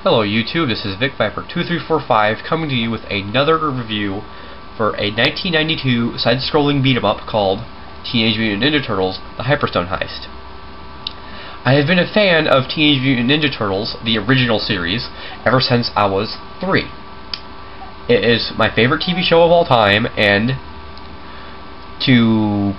Hello YouTube, this is Vic Viper2345 coming to you with another review for a 1992 side-scrolling beat-em-up called Teenage Mutant Ninja Turtles: The Hyperstone Heist. I have been a fan of Teenage Mutant Ninja Turtles, the original series, ever since I was 3. It is my favorite TV show of all time, and to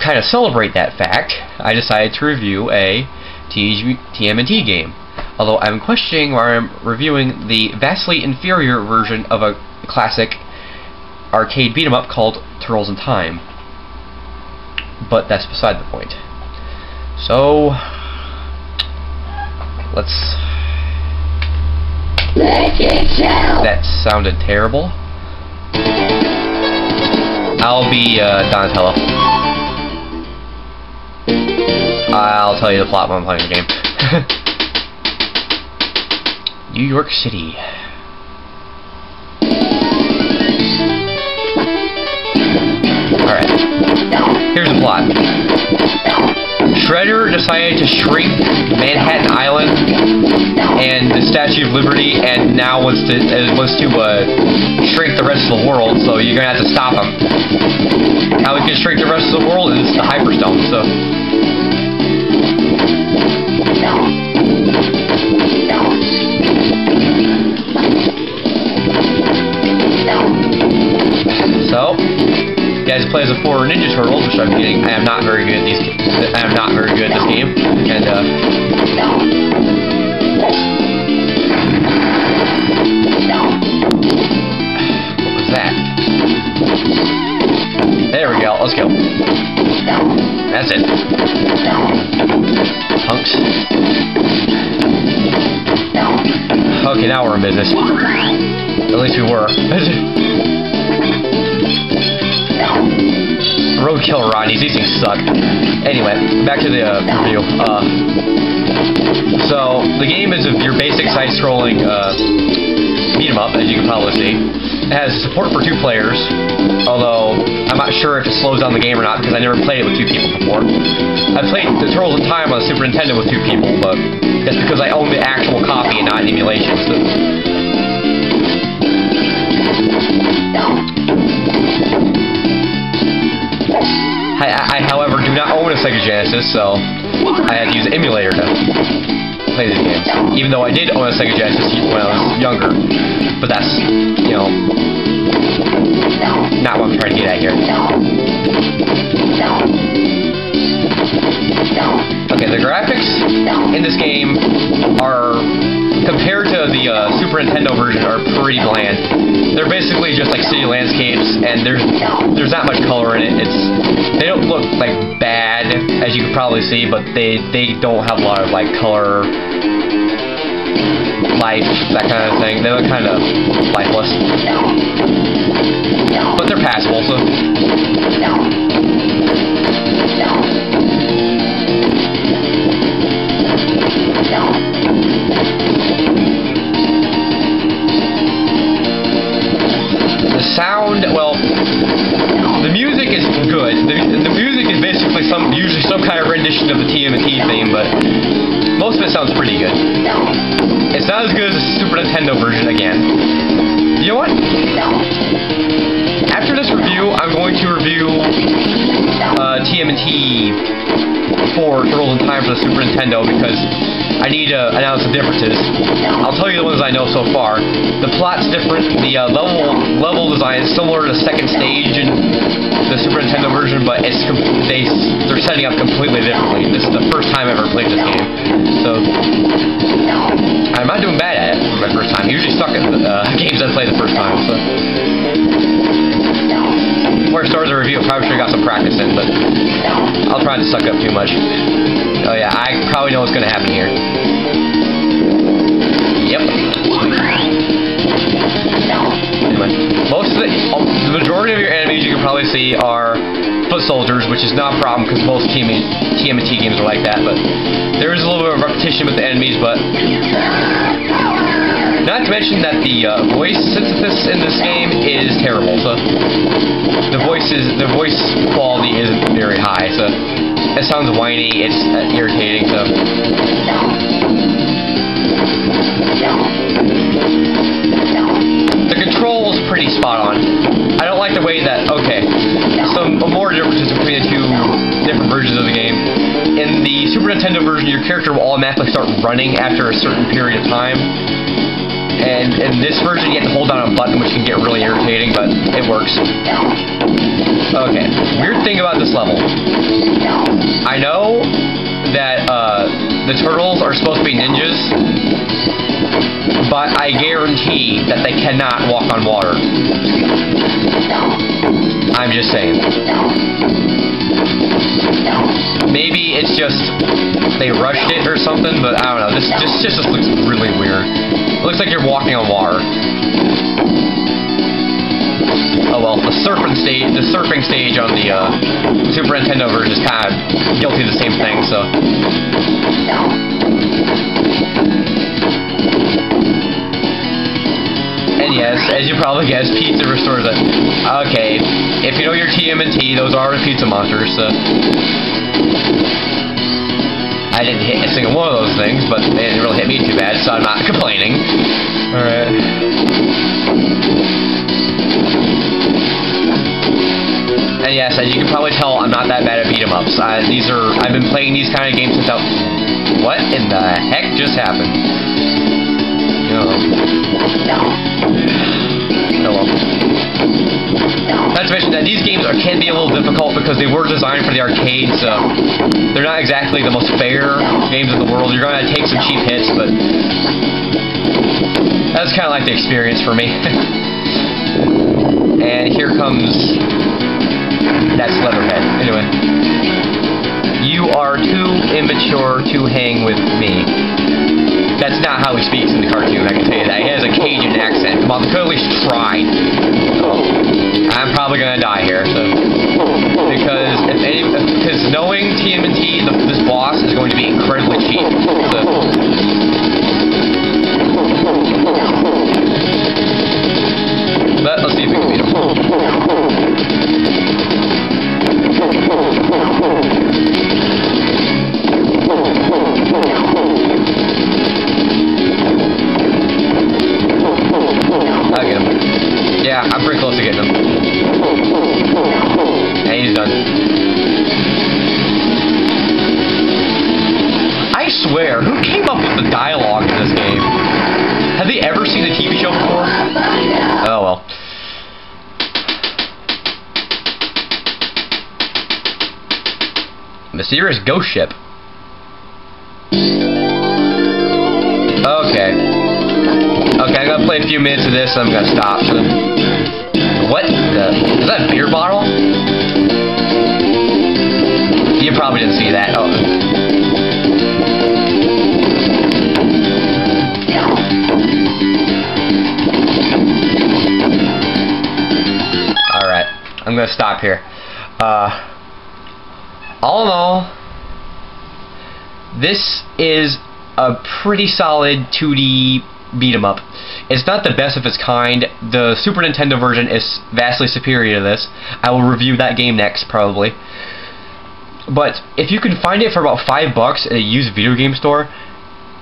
kind of celebrate that fact, I decided to review a TMNT game. Although I'm questioning why I'm reviewing the vastly inferior version of a classic arcade beat-em-up called Turtles in Time. But that's beside the point. So, let's... That sounded terrible. I'll be Donatello. I'll tell you the plot when I'm playing the game. New York City. Alright. Here's the plot. Shredder decided to shrink Manhattan Island and the Statue of Liberty, and now wants to shrink the rest of the world, so you're gonna have to stop him. How we can shrink the rest of the world is the Hyperstone, so... So, you guys play as the 4 Ninja Turtles, which I'm getting. I am not very good at these. I am not very good at this game, and what was that? There we go. Let's go. That's it. Punks. Okay, now we're in business. At least we were. Roadkill Rodneys, these things suck. Anyway, back to the review. So, the game is your basic side-scrolling beat-em-up, as you can probably see. It has support for 2 players, although I'm not sure if it slows down the game or not, because I never played it with 2 people before. I played the Turtles in Time on the Super Nintendo with 2 people, but that's because I own the actual copy and not an emulation. So. I, however, do not own a Sega Genesis, so I had to use an emulator to play these games. Even though I did own a Sega Genesis when I was younger. But that's, you know, not what I'm trying to get at here. Okay, the graphics in this game are, compared to the Super Nintendo version, are pretty bland. They're basically just like city landscapes, and there's not much color in it. They don't look like bad, as you can probably see, but they don't have a lot of like color, life, that kind of thing. They look kind of lifeless, but they're passable. So. Sound, well, the music is good. The music is basically usually some kind of rendition of the TMNT theme, but most of it sounds pretty good. It's not as good as the Super Nintendo version again. You know what? After this review, I'm going to review TMNT for Turtles in Time for the Super Nintendo, because I need to announce the differences. I'll tell you the ones I know so far. The plot's different. The level design is similar to the second stage in the Super Nintendo version, but they're setting up completely differently. This is the first time I ever played this game, so I'm not doing bad at it for my first time. I usually suck at games I play the first time. So. Before I start the review, I probably should have got some practice in, but I'll try not to suck up too much. Oh yeah, I probably know what's going to happen here. Yep. Anyway, the majority of your enemies you can probably see are foot soldiers, which is not a problem because most TMNT games are like that, but there is a little bit of repetition with the enemies, but... Not to mention that the voice synthesis in this game is terrible, so... The voice quality isn't very high, so... It sounds whiny, it's irritating, so... spot on. I don't like the way that, okay, some more differences between the two different versions of the game. In the Super Nintendo version, your character will automatically start running after a certain period of time. And in this version, you have to hold down a button, which can get really irritating, but it works. Okay, weird thing about this level. I know that the turtles are supposed to be ninjas, but I guarantee that they cannot walk on water. I'm just saying. Maybe it's just they rushed it or something, but I don't know. This just looks really weird. It looks like you're walking on water. Oh well, the surfing stage on the Super Nintendo version is kind of guilty of the same thing, so. And yes, as you probably guessed, pizza restores it. Okay, if you know your TMNT, those are the pizza monsters, so. I didn't hit a single one of those things, but they didn't really hit me too bad, so I'm not complaining. Alright. And yes, as you can probably tell, I'm not that bad at beat-em-ups. I've been playing these kind of games since what in the heck just happened? Oh well. Not to mention that these games can be a little difficult because they were designed for the arcade, so they're not exactly the most fair games in the world. You're going to take some cheap hits, but that's kind of like the experience for me. And here comes... That's Leatherhead. Anyway. You are too immature to hang with me. That's not how he speaks in the cartoon, I can tell you that. He has a Cajun accent. Come on, they could at least try. Oh, I'm probably gonna die here, so... Because knowing TMNT, this boss is going to be incredibly cheap. So. But let's see if we can beat him. I'll get him. Yeah, I'm pretty close to getting him. And he's done. I swear, who came up with the dialogue in this game? Have they ever seen a TV show before? Oh well. Mysterious ghost ship. Okay. Okay, I'm gonna play a few minutes of this, and I'm gonna stop. So. What the? Is that a beer bottle? You probably didn't see that. Oh. Alright. I'm gonna stop here. All in all, this is a pretty solid 2D beat-em-up. It's not the best of its kind. The Super Nintendo version is vastly superior to this. I will review that game next, probably. But if you can find it for about $5 at a used video game store,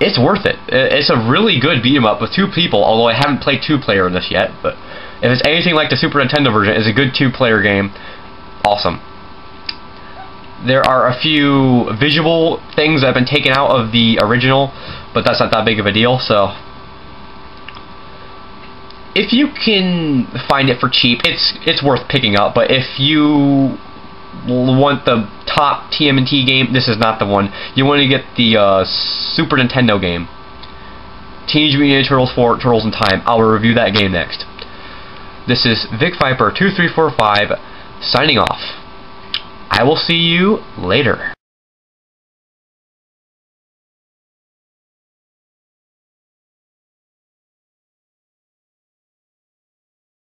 it's worth it. It's a really good beat-em-up with two people, although I haven't played two-player in this yet. But if it's anything like the Super Nintendo version, it's a good two-player game. Awesome. There are a few visual things that have been taken out of the original, but that's not that big of a deal, so... If you can find it for cheap, it's worth picking up, but if you want the top TMNT game, this is not the one. You want to get the Super Nintendo game. Teenage Mutant Ninja Turtles 4, Turtles in Time. I'll review that game next. This is VicViper2345 signing off. I will see you later.